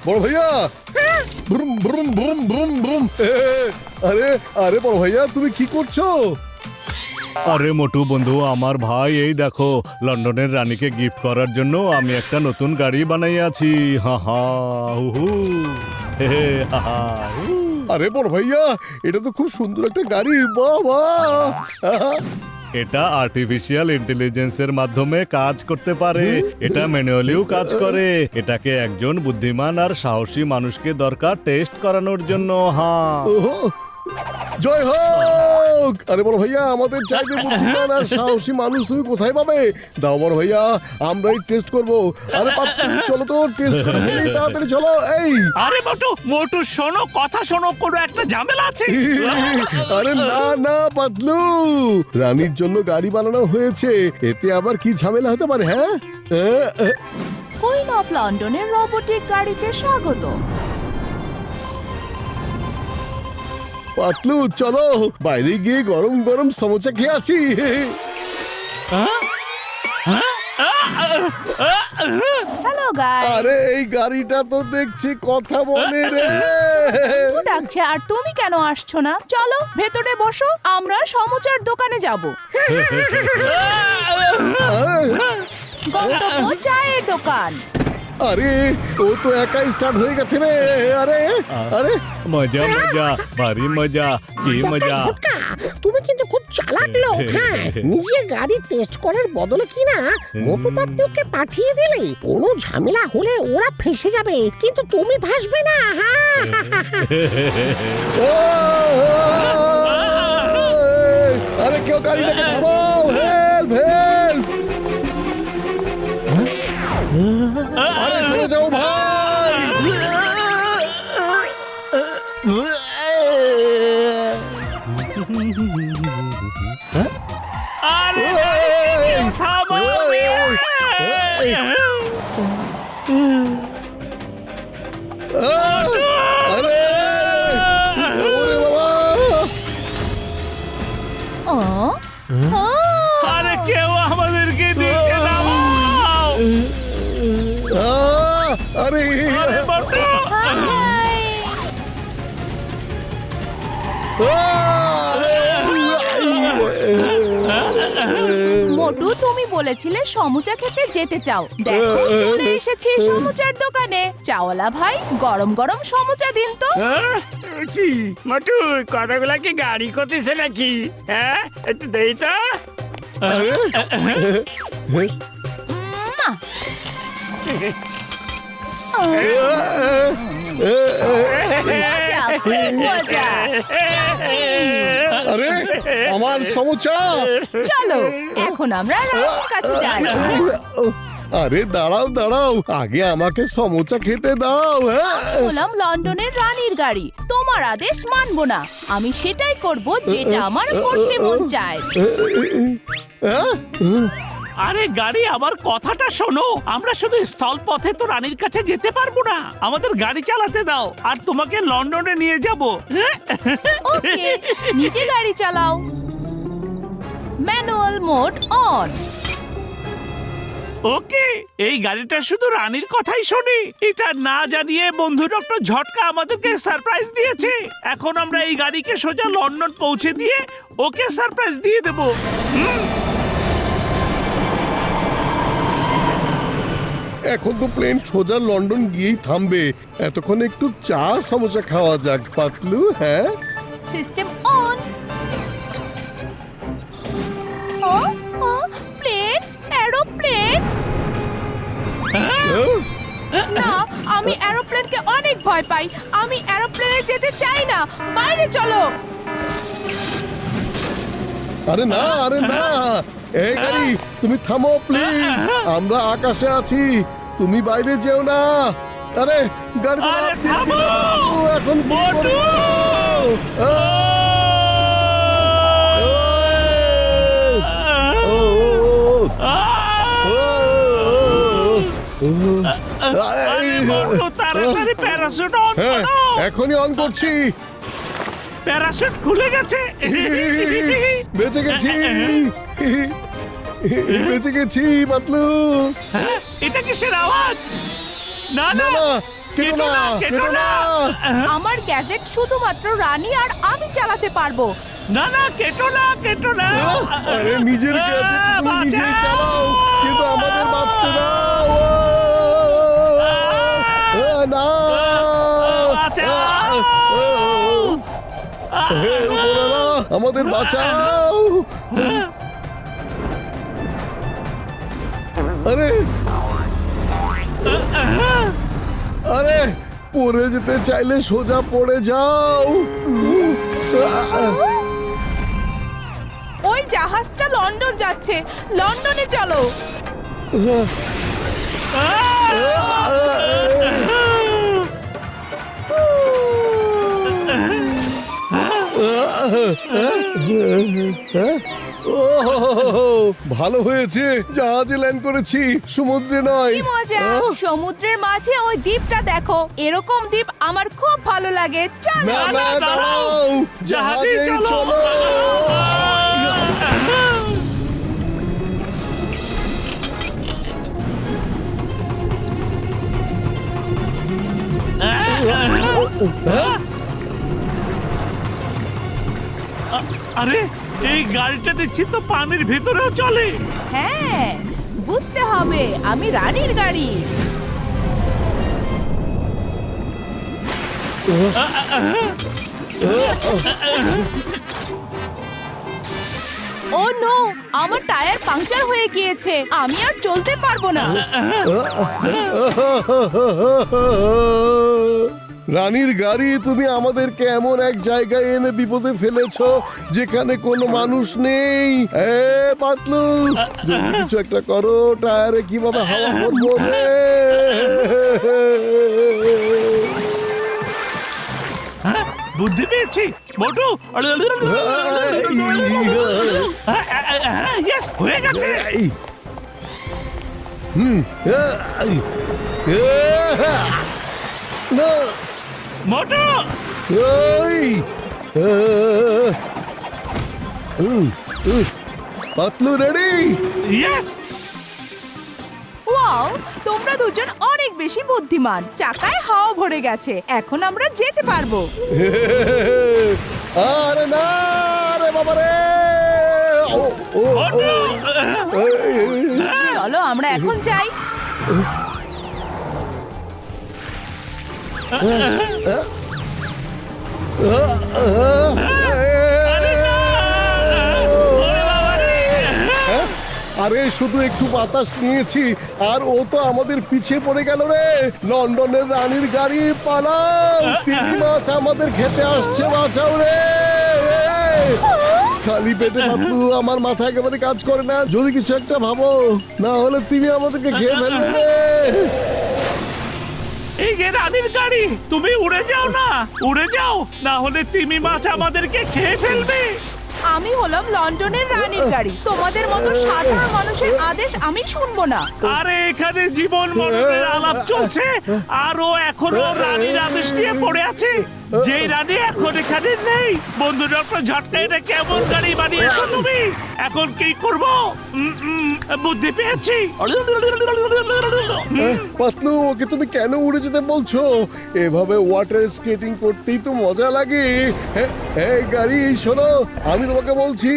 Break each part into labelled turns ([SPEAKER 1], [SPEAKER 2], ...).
[SPEAKER 1] বড় ভাইয়া, ব্রুম ব্রুম ব্রুম ব্রুম ব্রুম। আরে আরে বড় ভাইয়া, তুমি কি করছো?
[SPEAKER 2] আরে মোটু বন্ধু, আমার ভাই এই দেখো, লন্ডনের রানীকে গিফট করার জন্য আমি একটা নতুন গাড়ি বানাইয়াছি। হা হা হু হে হে, হা হা হু।
[SPEAKER 1] আরে বড় ভাইয়া, এটা তো খুব সুন্দর একটা গাড়ি, বাবা।
[SPEAKER 2] এটা আর্টিফিশিয়াল ইন্টেলিজেন্সের মাধ্যমে কাজ করতে পারে, এটা ম্যানুয়ালিও কাজ করে। এটাকে একজন বুদ্ধিমান আর সাহসী মানুষকে দরকার টেস্ট করানোর জন্য। হ্যাঁ,
[SPEAKER 1] জয় হোক। আরে বড় ভাইয়া, আমাদের চাইতে বুদ্ধিমান আর সাহসী মানুষ তুমি কোথায় পাবে? দাও বড় ভাইয়া, আমরাই টেস্ট করব। আরে পাত্তু, চলো তো টেস্ট করে ফেলি, তাড়াতাড়ি চলো। এই
[SPEAKER 3] আরে মোটু শোনো, কথা শোনো, কোনো একটা ঝামেলা আছে।
[SPEAKER 1] আরে না না পাতলু, রানীর জন্য গাড়ি বানানো হয়েছে, এতে আবার কি ঝামেলা হতে পারে? হ্যাঁ,
[SPEAKER 4] কুইন অফ লন্ডনের রোবোটিক গাড়িতে স্বাগত।
[SPEAKER 1] পাতলু চলো বাইরে গিয়ে গরম গরম সমোসা খেয়ে আসি।
[SPEAKER 4] হ্যালো গাইস,
[SPEAKER 1] আরে এই গাড়িটা তো দেখছি কথা বলে রে।
[SPEAKER 4] ডাকছে আর তুমি কেন আসছো না? চলো ভেতরে বসো, আমরা সমুচার দোকানে যাব। গন্তব্য চায়ের দোকান।
[SPEAKER 1] আরে ও তো একাই স্টার্ট হয়ে গেছে রে। আরে আরে
[SPEAKER 2] মজা মজা, ভারী মজা, কি মজা।
[SPEAKER 5] ছোটকা, তুমি কিন্তু খুব চালাক লোক। হ্যাঁ, নিজে গাড়ি টেস্ট করার বদলে কিনা মোটু পাতলুকে পাঠিয়ে দিলে কোনো ঝামেলা হলে ওরা ফেঁসে যাবে, কিন্তু তুমি ভাসবে না। হ্যাঁ,
[SPEAKER 1] আরে কেউ গাড়িটাকে থামাও, হেল্প হেল্প। আরে সরে যাও ভাই।
[SPEAKER 3] আরে থামো।
[SPEAKER 1] আরে ওরে বাবা।
[SPEAKER 3] আরে কেউ আমাদেরকে নিচে নামাও।
[SPEAKER 1] আরে
[SPEAKER 3] আরে মোটু,
[SPEAKER 4] মোটু, তুমি বলেছিলে সমুচা খেতে যেতে চাও। দেখো চলে এসেছি সমুচার দোকানে। চাওয়ালা ভাই, গরম গরম সমুচা দিন তো।
[SPEAKER 3] কি মোটু, কথাগুলা কি গাড়ি করতেছে নাকি? হ্যাঁ, একটু দেই তো।
[SPEAKER 4] মজা, খুব মজা।
[SPEAKER 1] আরে আমার সমুচা।
[SPEAKER 4] চলো এখন আমরা রানীর কাছে যাই।
[SPEAKER 1] আরে দাঁড়াও দাঁড়াও, আগে আমাকে সমোসা খেতে দাও।
[SPEAKER 4] বললাম লন্ডনের রানীর গাড়ি, তোমার আদেশ মানবো না। আমি সেটাই করব যেটা আমার করতে মন চায়।
[SPEAKER 3] আরে গাড়ি, আমার কথাটা শোনো, আমরা শুধু স্থল পথে তো রানীর কাছে যেতে পারবো না। আমাদের গাড়ি চালাতে দাও, আর তোমাকে লন্ডনে নিয়ে যাব।
[SPEAKER 4] ওকে, নিজে গাড়ি চালাও। Manual mode on.
[SPEAKER 3] ওকে, এই গাড়িটা শুধু রানীর কথাই শোনে। এটা না জানিয়ে বন্ধু ডক্টর ঝটকা আমাদেরকে সারপ্রাইজ দিয়েছে। এখন আমরা এই গাড়িকে সোজা লন্ডন পৌঁছে দিয়ে ওকে সারপ্রাইজ দিয়ে দেব।
[SPEAKER 1] এখন তো প্লেন সোজা লন্ডন গিয়েই থামবে, এতক্ষণ একটু চা সমোসা খাওয়া যাক পাতলু। হ্যাঁ,
[SPEAKER 4] সিস্টেম অন। Plane, aeroplane. না, আমি এরোপ্লেনকে অনেক ভয় পাই। আমি এরোপ্লেনে যেতে চাই না। বাইরে চলো।
[SPEAKER 1] আরে না আরে না, এই গাড়ি তুমি থামো প্লিজ, আমরা আকাশে আছি, তুমি বাইরে যেও না। আরে গাড়ি তো
[SPEAKER 3] আরে
[SPEAKER 1] লাফ দিয়ে
[SPEAKER 3] থামো!
[SPEAKER 1] দিল, এখন কি
[SPEAKER 3] মোটু!
[SPEAKER 1] করবো?
[SPEAKER 3] আরে মোটু, তাড়াতাড়ি প্যারাশুট অন
[SPEAKER 1] হ্যাঁ,
[SPEAKER 3] করো।
[SPEAKER 1] এখনই অন করছি।
[SPEAKER 3] প্যারাশুট খুলে গেছে।
[SPEAKER 1] বেঁচে গেছি, বেঁচে গেছি পাতলু।
[SPEAKER 3] এটা কিসের আওয়াজ? না
[SPEAKER 1] না
[SPEAKER 3] না,
[SPEAKER 1] না, কেটো না, কেটো না।
[SPEAKER 4] আমার গ্যাজেট শুধুমাত্র রানী আর আমি চালাতে পারবো।
[SPEAKER 3] না না, কেটো না, কেটো না।
[SPEAKER 1] আরে নিজের গ্যাজেট তুমি নিজেই চালাও, কিন্তু আমাদের বাঁচতে দাও। না
[SPEAKER 3] বাঁচাও।
[SPEAKER 1] হে উপরওয়ালা, আমাদের বাঁচাও। আরে আরে পড়ে যেতে চাইলে সোজা পড়ে যাও।
[SPEAKER 4] ওই জাহাজটা লন্ডন যাচ্ছে, লন্ডনে চলো।
[SPEAKER 1] ভালো হয়েছে জাহাজে ল্যান্ড করেছি, সমুদ্রে নয়।
[SPEAKER 4] কি মজা, সমুদ্রের মাঝে ওই দ্বীপটা দেখো। এরকম দ্বীপ আমার খুব ভালো লাগে। চলো।
[SPEAKER 1] না না,
[SPEAKER 3] দাঁড়াও।
[SPEAKER 1] দাঁড়াও,
[SPEAKER 3] জাহাজে
[SPEAKER 1] জাহাজেই
[SPEAKER 3] চলো।
[SPEAKER 1] চলো।
[SPEAKER 3] আরে এই গাড়িটা দেখছি তো পানির ভিতরেও চলে।
[SPEAKER 4] হ্যাঁ, বুঝতে হবে আমি রানীর গাড়ি। ও নো, আমার টায়ার পাংচার হয়ে গিয়েছে, আমি আর চলতে পারবো না।
[SPEAKER 1] রানীর গাড়ি, তুমি আমাদেরকে এমন এক জায়গায় এনে বিপদে ফেলেছো যেখানে কোনো মানুষ নেই। এ পাতলু, যদি কিছু একটা করো, টায়ারে কিভাবে হাওয়া ভরবো রে?
[SPEAKER 3] হ্যাঁ, বুদ্ধি পেয়েছি মোটু। ইয়েস, হয়ে গেছে।
[SPEAKER 1] এই, এই, না,
[SPEAKER 3] মোটু,
[SPEAKER 1] এই, পাতলু রেডি?
[SPEAKER 3] ইয়েস।
[SPEAKER 4] ওয়াও, তোমরা দুজন অনেক বেশি বুদ্ধিমান। চাকায় হাওয়া ভরে গেছে, এখন আমরা যেতে পারবো।
[SPEAKER 1] আরে না রে বাবা রে! ও, ও, ও, এই,
[SPEAKER 4] চলো আমরা এখন যাই।
[SPEAKER 1] আরে শুধু একটু বাতাস নিয়েছি আর ও তো আমাদের পিছিয়ে পড়ে গেল রে। লন্ডনের রানীর গাড়ি, পালাও! তিমি মাছ আমাদের খেতে আসছে, বাঁচাও রে! খালি পেটে পাতলু, আমার মাথা একেবারে কাজ করে না। যদি কিছু একটা ভাবো, না হলে তুমি আমাদেরকে খেয়ে ফেলবে রে।
[SPEAKER 3] এই যে রানীর গাড়ি, তুমি উড়ে যাও না, উড়ে যাও, না হলে তিমি মাছ আমাদেরকে খেয়ে ফেলবে।
[SPEAKER 4] আমি হলাম লন্ডনের রানীর গাড়ি, তোমাদের মতো সাধারণ মানুষের আদেশ আমি শুনবো না।
[SPEAKER 3] আরে এখানে জীবন মরণের আলাপ চলছে, আর ও এখনো রানীর আদেশ নিয়ে পড়ে আছে। যেই রানী এখন এখানে নেই। বন্ধু ডক্টর ঝটকা, এটা কেমন গাড়ি বানিয়েছো তুমি? এখন কি করব? বুদ্ধি পেয়েছি।
[SPEAKER 1] পাতলু, ওকে তুমি কেন উড়ে যেতে বলছো? এভাবে ওয়াটার স্কেটিং করতেই তো মজা লাগে। এই গাড়ি, শোনো, আমি তোমাকে বলছি,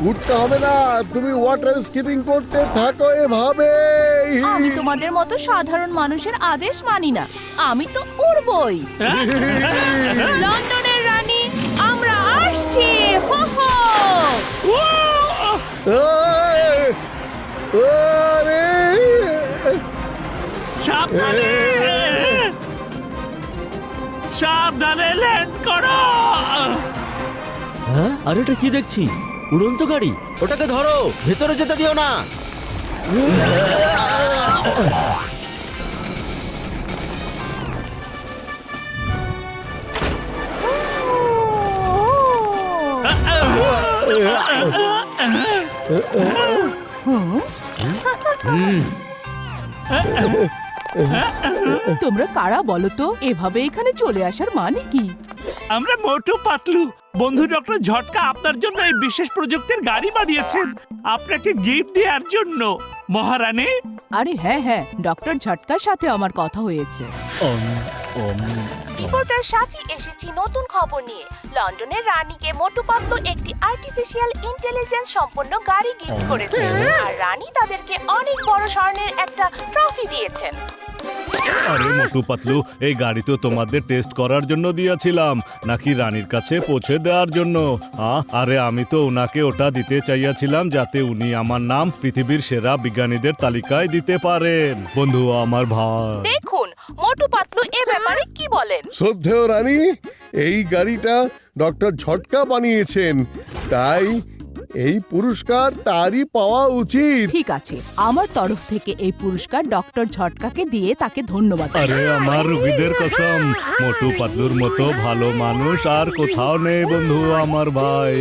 [SPEAKER 1] উঠতে হবে না, তুমি ওয়াটার স্কেটিং করতে থাকো এভাবে।
[SPEAKER 4] আমি তোমাদের মতো সাধারণ মানুষের আদেশ মানি না, আমি তো উড়বই। লন্ডনের রানী, আমরা আসছি। হো হো।
[SPEAKER 1] আরে
[SPEAKER 3] সাবধানে, সাবধানে ল্যান্ড করো।
[SPEAKER 6] হ্যাঁ, আর এটা কি দেখছি? উড়ন্ত গাড়ি, ওটাকে ধরো, ভেতরে যেতে দিও না।
[SPEAKER 4] তোমরা কারা বলো তো? এভাবে এখানে চলে আসার মানে কি?
[SPEAKER 3] আমরা মোটু পাতলু। বন্ধু ডক্টর ঝটকা আপনার জন্য এই বিশেষ প্রযুক্তির গাড়ি বানিয়েছেন, আপনাকে গিফট দেওয়ার জন্য। মহারানী,
[SPEAKER 4] আরে হ্যাঁ হ্যাঁ, ডক্টর ঝটকার সাথে আমার কথা হয়েছে। রিপোর্টার সাচি এসেছি নতুন খবর নিয়ে। লন্ডনের রানীকে মোটু পাতলু একটি আর্টিফিশিয়াল ইন্টেলিজেন্স সম্পন্ন গাড়ি গিফট করেছে, আর রানী তাদেরকে অনেক বড় স্বর্ণের একটা ট্রফি দিয়েছেন।
[SPEAKER 2] আরে মোটু পাতলু, এই গাড়ি তো তোমাদের টেস্ট করার জন্য দিয়েছিলাম, নাকি রানীর কাছে পৌঁছে দেওয়ার জন্য? আরে আমি তো ওনাকে ওটা দিতে চাইয়াছিলাম যাতে উনি আমার নাম পৃথিবীর সেরা বিজ্ঞানীদের তালিকায় দিতে পারেন। বন্ধু আমার ভাই,
[SPEAKER 4] দেখুন মোটু পাতলু এ ব্যাপারে কি বলেন।
[SPEAKER 1] শ্রদ্ধেয় রানী, এই গাড়িটা ডক্টর ঝটকা বানিয়েছেন, তাই এই পুরস্কার তারই পাওয়া উচিত।
[SPEAKER 4] ঠিক আছে, আমার তরফ থেকে এই পুরস্কার ডক্টর ঝটকাকে দিয়ে তাকে ধন্যবাদ।
[SPEAKER 2] আরে আমার রুগীদের কসম, মোটু পাতলুর মতো ভালো মানুষ আর কোথাও নেই বন্ধু আমার ভাই।